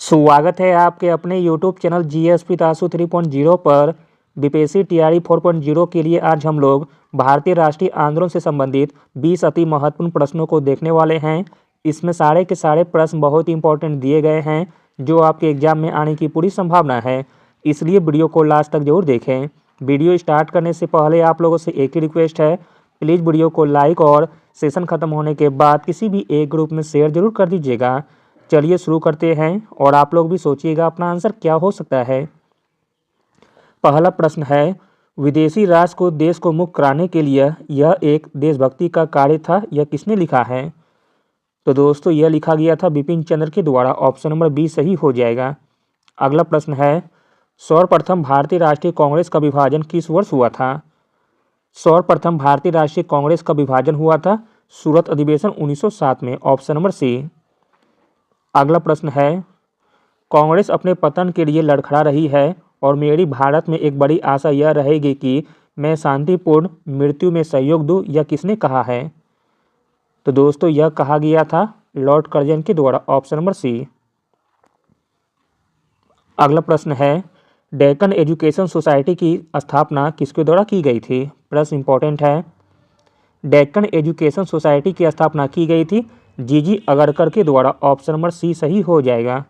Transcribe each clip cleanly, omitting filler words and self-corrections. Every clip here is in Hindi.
स्वागत है आपके अपने YouTube चैनल जीएस पितासु 3.0 पर। बीपीएससी टीआरई 4.0 के लिए आज हम लोग भारतीय राष्ट्रीय आंदोलन से संबंधित 20 अति महत्वपूर्ण प्रश्नों को देखने वाले हैं। इसमें सारे के सारे प्रश्न बहुत ही इंपॉर्टेंट दिए गए हैं जो आपके एग्जाम में आने की पूरी संभावना है, इसलिए वीडियो को लास्ट तक जरूर देखें। वीडियो स्टार्ट करने से पहले आप लोगों से एक ही रिक्वेस्ट है, प्लीज़ वीडियो को लाइक और सेशन खत्म होने के बाद किसी भी एक ग्रुप में शेयर जरूर कर दीजिएगा। चलिए शुरू करते हैं और आप लोग भी सोचिएगा अपना आंसर क्या हो सकता है। पहला प्रश्न है, विदेशी राष्ट्र को देश को मुक्त कराने के लिए यह एक देशभक्ति का कार्य था, यह किसने लिखा है? तो दोस्तों यह लिखा गया था बिपिन चंद्र के द्वारा। ऑप्शन नंबर बी सही हो जाएगा। अगला प्रश्न है, सर्वप्रथम भारतीय राष्ट्रीय कांग्रेस का विभाजन किस वर्ष हुआ था? सर्वप्रथम भारतीय राष्ट्रीय कांग्रेस का विभाजन हुआ था सूरत अधिवेशन 1907 में। Option number C. अगला प्रश्न है, कांग्रेस अपने पतन के लिए लड़खड़ा रही है और मेरी भारत में एक बड़ी आशा यह रहेगी कि मैं शांतिपूर्ण मृत्यु में सहयोग दूं, यह किसने कहा है? तो दोस्तों यह कहा गया था लॉर्ड कर्जन के द्वारा। Option number C. अगला प्रश्न है, डेक्कन एजुकेशन सोसाइटी की स्थापना किसके द्वारा की गई थी? प्रश्न इंपॉर्टेंट है। डेक्कन एजुकेशन सोसाइटी की स्थापना की गई थी जीजी अगरकर के द्वारा। ऑप्शन नंबर सी सही हो जाएगा।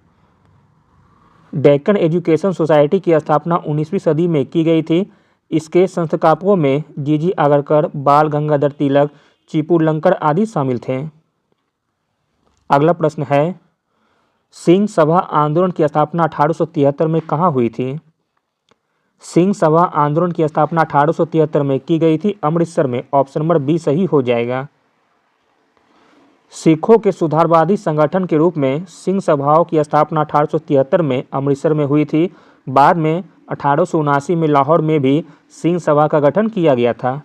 डेक्कन एजुकेशन सोसाइटी की स्थापना 19वीं सदी में की गई थी। इसके संस्थापकों में जीजी अगरकर, बाल गंगाधर तिलक, चिपू लंकर आदि शामिल थे। अगला प्रश्न है, सिंह सभा आंदोलन की स्थापना 1873 में कहाँ हुई थी? सिंह सभा आंदोलन की स्थापना 1873 में की गई थी अमृतसर में। ऑप्शन नंबर बी सही हो जाएगा। सिखों के सुधारवादी संगठन के रूप में सिंह सभाओं की स्थापना 1873 में अमृतसर में हुई थी। बाद में 1879 में लाहौर में भी सिंह सभा का गठन किया गया था।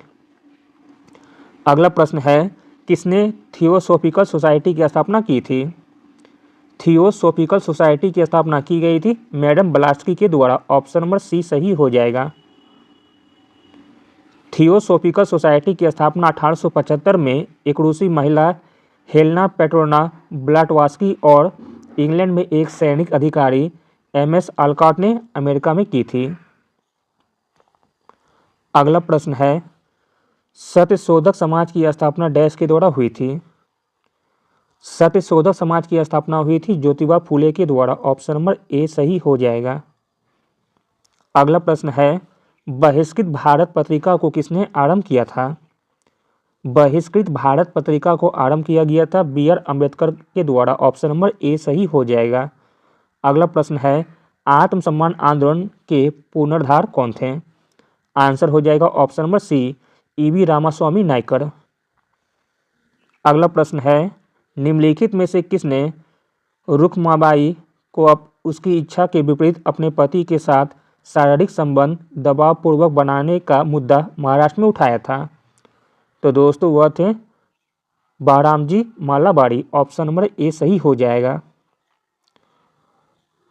अगला प्रश्न है, किसने थियोसॉफिकल सोसाइटी की स्थापना की थी? थियोसॉफिकल सोसाइटी की स्थापना की गई थी मैडम ब्लास्की के द्वारा। ऑप्शन नंबर सी सही हो जाएगा। थियोसॉफिकल सोसाइटी की स्थापना 1875 में एक रूसी महिला हेलेना पेट्रोना ब्लाटवास्की और इंग्लैंड में एक सैनिक अधिकारी एमएस अल्कॉट ने अमेरिका में की थी। अगला प्रश्न है, सत्यशोधक समाज की स्थापना डैश के द्वारा हुई थी? सत्यशोधक समाज की स्थापना हुई थी ज्योतिबा फूले के द्वारा। ऑप्शन नंबर ए सही हो जाएगा। अगला प्रश्न है, बहिष्कृत भारत पत्रिका को किसने आरंभ किया था? बहिष्कृत भारत पत्रिका को आरंभ किया गया था बी.आर. अम्बेडकर के द्वारा। ऑप्शन नंबर ए सही हो जाएगा। अगला प्रश्न है, आत्मसम्मान आंदोलन के पुनर्धार कौन थे? आंसर हो जाएगा option number C, E V. Ramaswamy Naicker. अगला प्रश्न है, निम्नलिखित में से किसने रुक्माबाई को उसकी इच्छा के विपरीत अपने पति के साथ शारीरिक संबंध दबावपूर्वक बनाने का मुद्दा महाराष्ट्र में उठाया था? तो दोस्तों वह थे बारामजी मालाबारी। ऑप्शन नंबर ए सही हो जाएगा।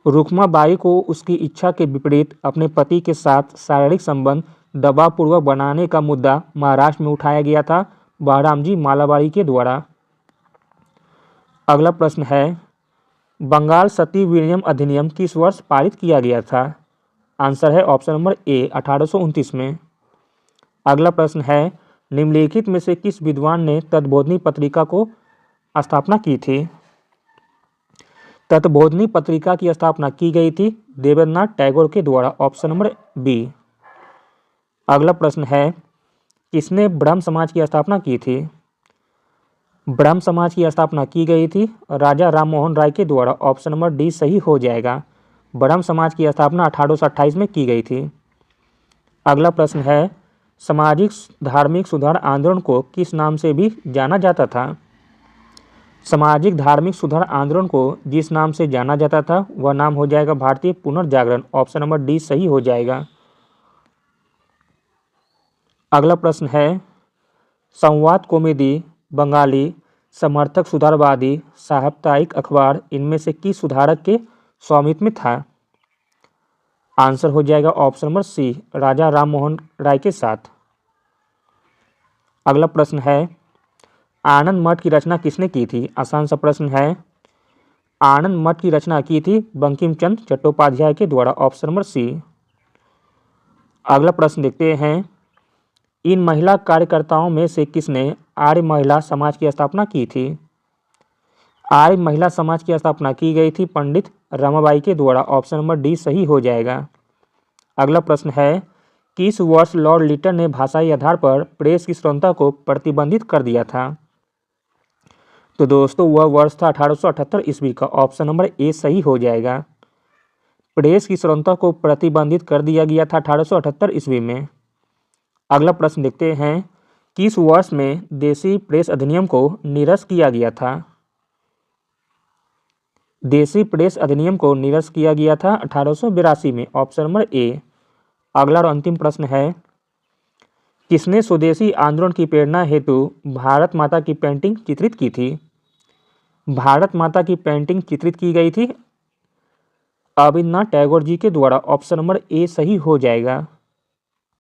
रुक्माबाई को उसकी इच्छा के विपरीत अपने पति के साथ शारीरिक संबंध दबावपूर्वक बनाने का मुद्दा महाराष्ट्र में उठाया गया था बारामजी मालाबारी के द्वारा। अगला प्रश्न है, बंगाल सती विनिमय अधिनियम किस वर्ष पारित किया गया था? आंसर है ऑप्शन नंबर ए 1829 में। अगला प्रश्न है, निम्नलिखित में से किस विद्वान ने तत्बोधिनी पत्रिका को स्थापना की थी? तत्बोधिनी पत्रिका की स्थापना की गई थी देवेंद्रनाथ टैगोर के द्वारा। Option number B. अगला प्रश्न है, किसने ब्रह्म समाज की स्थापना की थी? ब्रह्म समाज की स्थापना की गई थी राजा राममोहन राय के द्वारा। ऑप्शन नंबर डी सही हो जाएगा। ब्रह्म समाज की स्थापना 1828 में की गई थी। अगला प्रश्न है, सामाजिक धार्मिक सुधार आंदोलन को किस नाम से भी जाना जाता था? सामाजिक धार्मिक सुधार आंदोलन को जिस नाम से जाना जाता था वह नाम हो जाएगा भारतीय पुनर्जागरण। ऑप्शन नंबर डी सही हो जाएगा। अगला प्रश्न है, संवाद कॉमेडी बंगाली समर्थक सुधारवादी साप्ताहिक अखबार इनमें से किस सुधारक के स्वामित्व में था? आंसर हो जाएगा ऑप्शन नंबर सी, राजा राममोहन राय के साथ। अगला प्रश्न है, आनंद मठ की रचना किसने की थी? आसान सा प्रश्न है। आनंद मठ की रचना की थी बंकिम चंद्र चट्टोपाध्याय के द्वारा, ऑप्शन नंबर सी। अगला प्रश्न देखते हैं, इन महिला कार्यकर्ताओं में से किसने आर्य महिला समाज की स्थापना की थी? आर्य महिला समाज की स्थापना की गई थी पंडित रमाबाई के द्वारा, ऑप्शन नंबर डी सही हो जाएगा। अगला प्रश्न है, किस वर्ष लॉर्ड लिटन ने भाषाई आधार पर प्रेस की स्वतंत्रता को प्रतिबंधित कर दिया था? तो दोस्तों वह वर्ष था 1878 ईस्वी का, ऑप्शन नंबर ए सही हो जाएगा। प्रेस की स्वतंत्रता को प्रतिबंधित कर दिया गया था 1878 ईस्वी में। अगला प्रश्न देखते हैं, किस वर्ष में देसी प्रेस अधिनियम को निरस्त किया गया था? देसी प्रेस अधिनियम को निरस्त किया गया था 1882 में, ऑप्शन नंबर ए। अगला और अंतिम प्रश्न है, किसने स्वदेशी आंदोलन की प्रेरणा हेतु भारत माता की पेंटिंग चित्रित की थी? भारत माता की पेंटिंग चित्रित की गई थी रविन्द्रनाथ टैगोर जी के द्वारा, ऑप्शन नंबर ए सही हो जाएगा।